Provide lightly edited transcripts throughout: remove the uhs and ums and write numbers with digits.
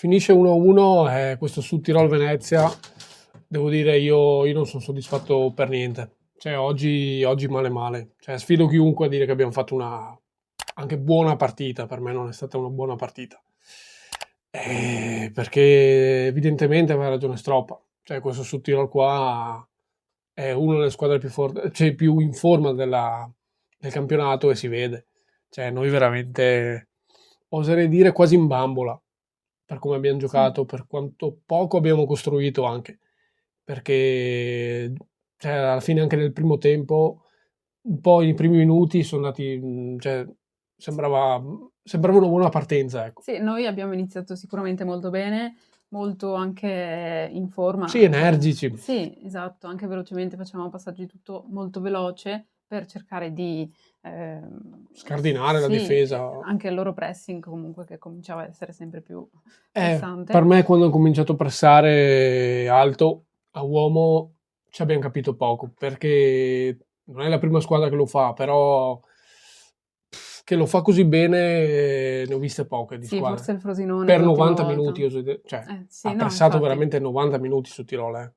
finisce 1-1, questo Sud Tirol-Venezia, devo dire io non sono soddisfatto per niente. Cioè oggi male. Cioè, sfido chiunque a dire che abbiamo fatto una anche buona partita. Per me non è stata una buona partita. Perché evidentemente aveva ragione Stroppa. Cioè questo Sud Tirol qua è una delle squadre più forti, cioè più in forma del campionato, e si vede. Cioè noi veramente, oserei dire, quasi in bambola per come abbiamo Sì. giocato, per quanto poco abbiamo costruito anche, perché cioè, alla fine anche nel primo tempo, un po' i primi minuti sono andati, cioè, sembrava una buona partenza, ecco. Sì, noi abbiamo iniziato sicuramente molto bene, molto anche in Sì, forma, cioè energici. sì, esatto, anche velocemente facevamo passaggi tutto molto veloce per cercare di, Scardinare la sì, difesa. anche il loro pressing comunque che cominciava a essere sempre più Per pressante. me quando ho cominciato a pressare alto a uomo ci abbiamo capito poco, perché non è la prima squadra che lo fa, però che lo fa così bene ne ho viste poche di Sì, squadre. forse il Frosinone Per l'ultima 90 volta. minuti, cioè Sì, ha no, pressato infatti. veramente 90 minuti su Tirol,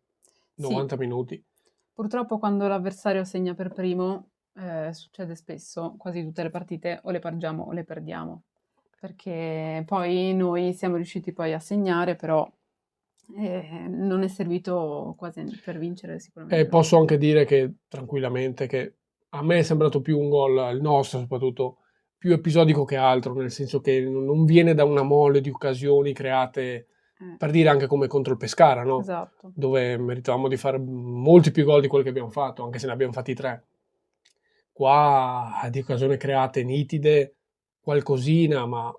Sì, 90 minuti. purtroppo quando l'avversario segna per primo, succede spesso, quasi tutte le partite o le pareggiamo o le perdiamo, perché poi noi siamo riusciti poi a segnare, però non è servito quasi per vincere, E sicuramente no. posso anche dire che tranquillamente che a me è sembrato più un gol, il nostro soprattutto, più episodico che altro, nel senso che non viene da una mole di occasioni create, Eh, per dire, anche come contro il Pescara, no? esatto. Dove meritavamo di fare molti più gol di quelli che abbiamo fatto, anche se ne abbiamo fatti 3. Qua di occasioni create nitide, qualcosina, ma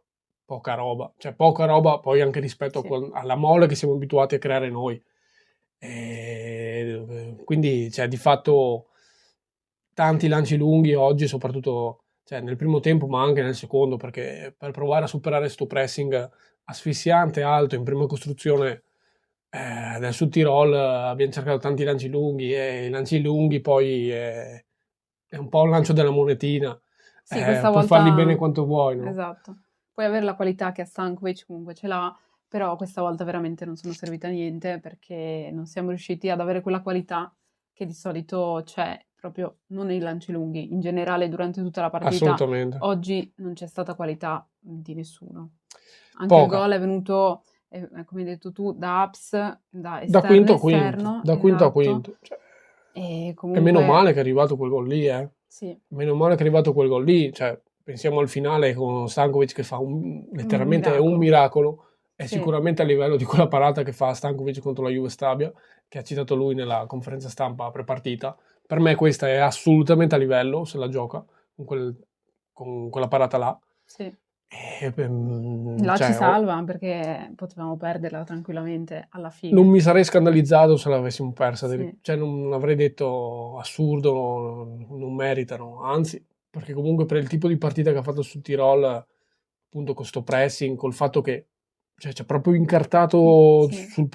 poca roba. Cioè poca roba poi anche rispetto Sì. alla mole che siamo abituati a creare noi. Quindi, cioè, di fatto, tanti lanci lunghi oggi, soprattutto cioè, nel primo tempo, ma anche nel secondo, perché per provare a superare sto pressing asfissiante, alto, in prima costruzione del Sud Tirol, abbiamo cercato tanti lanci lunghi, e i lanci lunghi poi è un po' un lancio della monetina. Sì, questa Puoi farli bene volta quanto vuoi, no? esatto. Puoi avere la qualità che a Stankovic comunque ce l'ha, però questa volta veramente non sono servita a niente perché non siamo riusciti ad avere quella qualità che di solito c'è proprio non nei lanci lunghi, in generale durante tutta la partita. Assolutamente. Oggi non c'è stata qualità di nessuno. Anche il Poca. gol è venuto, come hai detto tu, da ups, da Da esterno quinto a a quinto, esterno, da quinto a esatto. quinto. Cioè, E e meno comunque male che è arrivato quel gol lì, eh. sì, Meno male che è arrivato quel gol lì. Cioè, pensiamo al finale con Stankovic che fa un letteralmente un miracolo. miracolo. È Sì. sicuramente a livello di quella parata che fa Stankovic contro la Juve Stabia, che ha citato lui nella conferenza stampa pre-partita. Per me questa è assolutamente a livello, se la gioca, con quella parata là. Sì. Là ci Cioè, salva perché potevamo perderla tranquillamente alla non fine. mi sarei scandalizzato se l'avessimo persa, Sì, cioè non avrei detto assurdo, non meritano, anzi, perché comunque per il tipo di partita che ha fatto sul Tirol, appunto con sto pressing, col fatto che cioè, ci ha proprio incartato sì, dal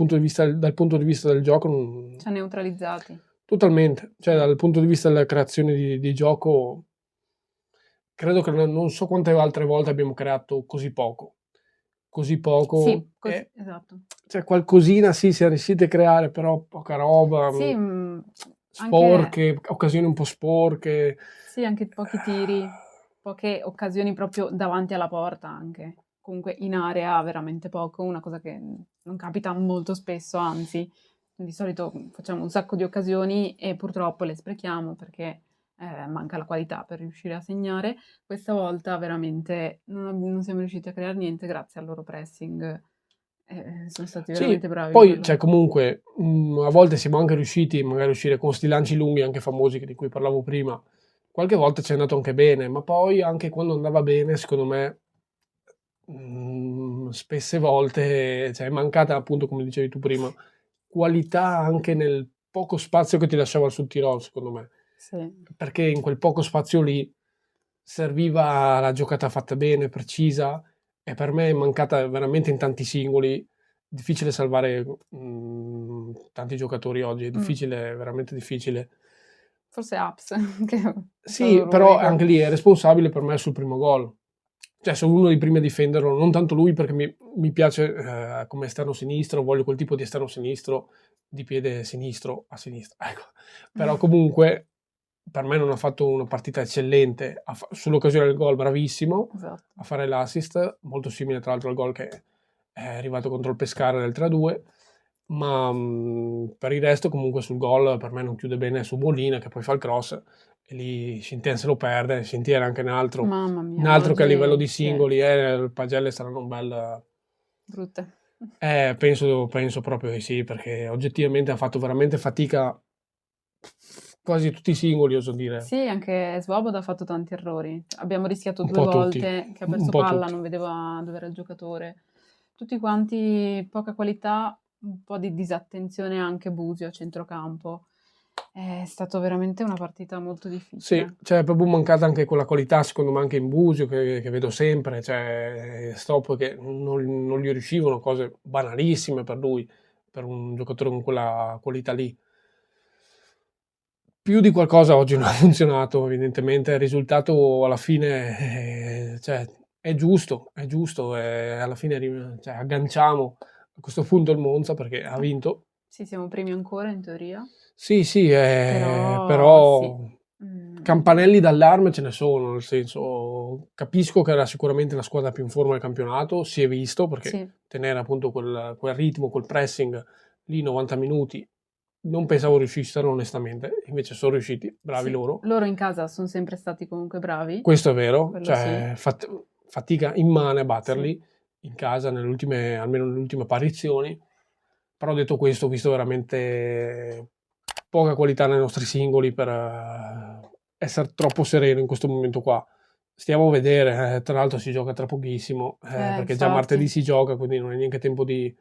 punto di vista del gioco, ci ha neutralizzati. totalmente, cioè Sì. dal punto di vista della creazione di gioco, credo che non so quante altre volte abbiamo creato così Sì, poco, così, e esatto. cioè qualcosina sì, siamo riusciti a creare, però poca roba, Sì, anche, sporche, occasioni un po' sporche. sì, anche pochi tiri, poche occasioni proprio davanti alla porta anche. Comunque in area veramente poco, una cosa che non capita molto spesso, anzi, di solito facciamo un sacco di occasioni e purtroppo le sprechiamo perché manca la qualità per riuscire a segnare. Questa volta veramente non siamo riusciti a creare niente grazie al loro pressing. Sono stati Sì, veramente bravi in poi cioè, quello. comunque a volte siamo anche riusciti magari a uscire con sti lanci lunghi anche famosi di cui parlavo prima. Qualche volta ci è andato anche bene, ma poi anche quando andava bene, secondo me, spesse volte, cioè, è mancata appunto, come dicevi tu prima, qualità anche nel poco spazio che ti lasciava il Sud Tirol, secondo me. Sì. Perché in quel poco spazio lì serviva la giocata fatta bene, precisa, e per me è mancata veramente in tanti singoli. Difficile salvare tanti giocatori oggi, è Mm. difficile, veramente difficile. Forse Aps, che è stato Sì, il però rumorino. anche lì è responsabile per me sul primo gol. cioè sono uno dei primi a difenderlo, non tanto lui perché mi piace come esterno sinistro, voglio quel tipo di esterno sinistro di piede sinistro a sinistra, ecco. Però comunque per me non ha fatto una partita eccellente, sull'occasione del gol bravissimo Esatto. a fare l'assist, molto simile tra l'altro al gol che è arrivato contro il Pescara del 3-2, ma per il resto comunque sul gol per me non chiude bene su Molina che poi fa il cross e lì Scientien se lo perde, Scientien anche Mamma in mia, altro che a livello oggi di sì, singoli, le pagelle saranno un bel... brutte. penso proprio di sì, perché oggettivamente ha fatto veramente fatica quasi tutti i singoli, oso dire, Sì, anche Svoboda ha fatto tanti errori. Abbiamo rischiato un 2 po' tutti, volte che ha un perso po' palla, tutti. non vedeva dove era il giocatore. Tutti quanti poca qualità, un po' di disattenzione anche Busio a centrocampo. È stato veramente una partita molto Sì, difficile. cioè è proprio mancata anche quella qualità, secondo me anche in Busio, che vedo sempre, cioè stop che non gli riuscivano, cose banalissime per lui, per un giocatore con quella qualità lì. Più di qualcosa oggi non ha funzionato, evidentemente, il risultato alla fine cioè, è giusto, alla fine cioè, agganciamo a questo punto il Monza perché ha vinto. Sì, siamo primi ancora in teoria, Sì, sì, però sì. però campanelli d'allarme ce ne sono, nel senso capisco che era sicuramente la squadra più in forma del campionato, si è visto perché Sì, tenere appunto quel ritmo, quel pressing lì 90 minuti non pensavo riuscissero onestamente, invece sono riusciti, bravi sì. loro. Loro in casa sono sempre stati comunque bravi, Questo è vero, quello sì. cioè fatica immane a Sì. batterli in casa almeno nelle ultime apparizioni, però detto questo ho visto veramente poca qualità nei nostri singoli per essere troppo sereno in questo momento qua. Stiamo a vedere, tra l'altro si gioca tra pochissimo, perché già martedì Infatti. si gioca, quindi non è neanche tempo di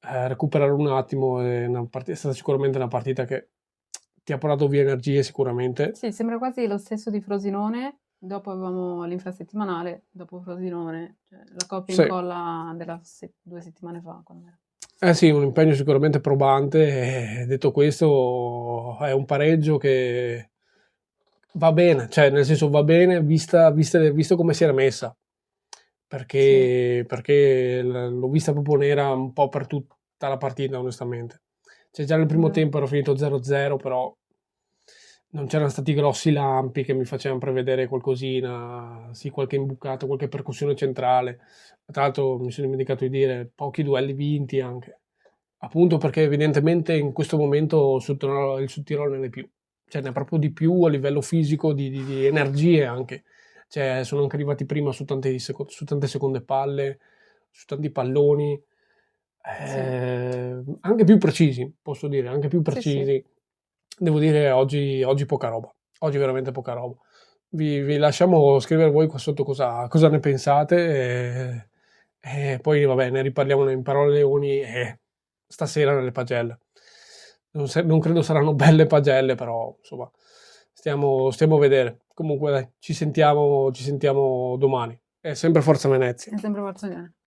recuperare un attimo. È stata sicuramente una partita che ti ha portato via energie sicuramente. Sì, sembra quasi lo stesso di Frosinone. Dopo avevamo l'infrasettimanale, dopo Frosinone, cioè la copia e Sì. incolla della 2 settimane fa. Quando Eh sì, un impegno sicuramente probante. Detto questo, è un pareggio che va bene, cioè nel senso va bene visto come si era messa, Sì. perché l'ho vista proprio nera un po' per tutta la partita, onestamente. Cioè già nel primo Vero. tempo era finito 0-0, però non c'erano stati grossi lampi che mi facevano prevedere qualcosina, sì, qualche imbucato, qualche percussione centrale. Tra l'altro mi sono dimenticato di dire pochi duelli vinti anche. Appunto perché evidentemente in questo momento il Sud Tirolo ne è più, cioè ne è proprio di più a livello fisico, di energie anche. Cioè sono anche arrivati prima su tante seconde palle, su tanti palloni, Sì. anche più precisi, posso dire, anche più Sì, sì. precisi. Devo dire oggi poca roba, oggi veramente poca roba. Vi lasciamo scrivere voi qua sotto cosa ne pensate e poi vabbè ne riparliamo in parole leoni stasera nelle pagelle. Non credo saranno belle pagelle, però insomma stiamo a vedere. Comunque dai, ci sentiamo domani. È sempre Forza Venezia. È sempre Barcellona.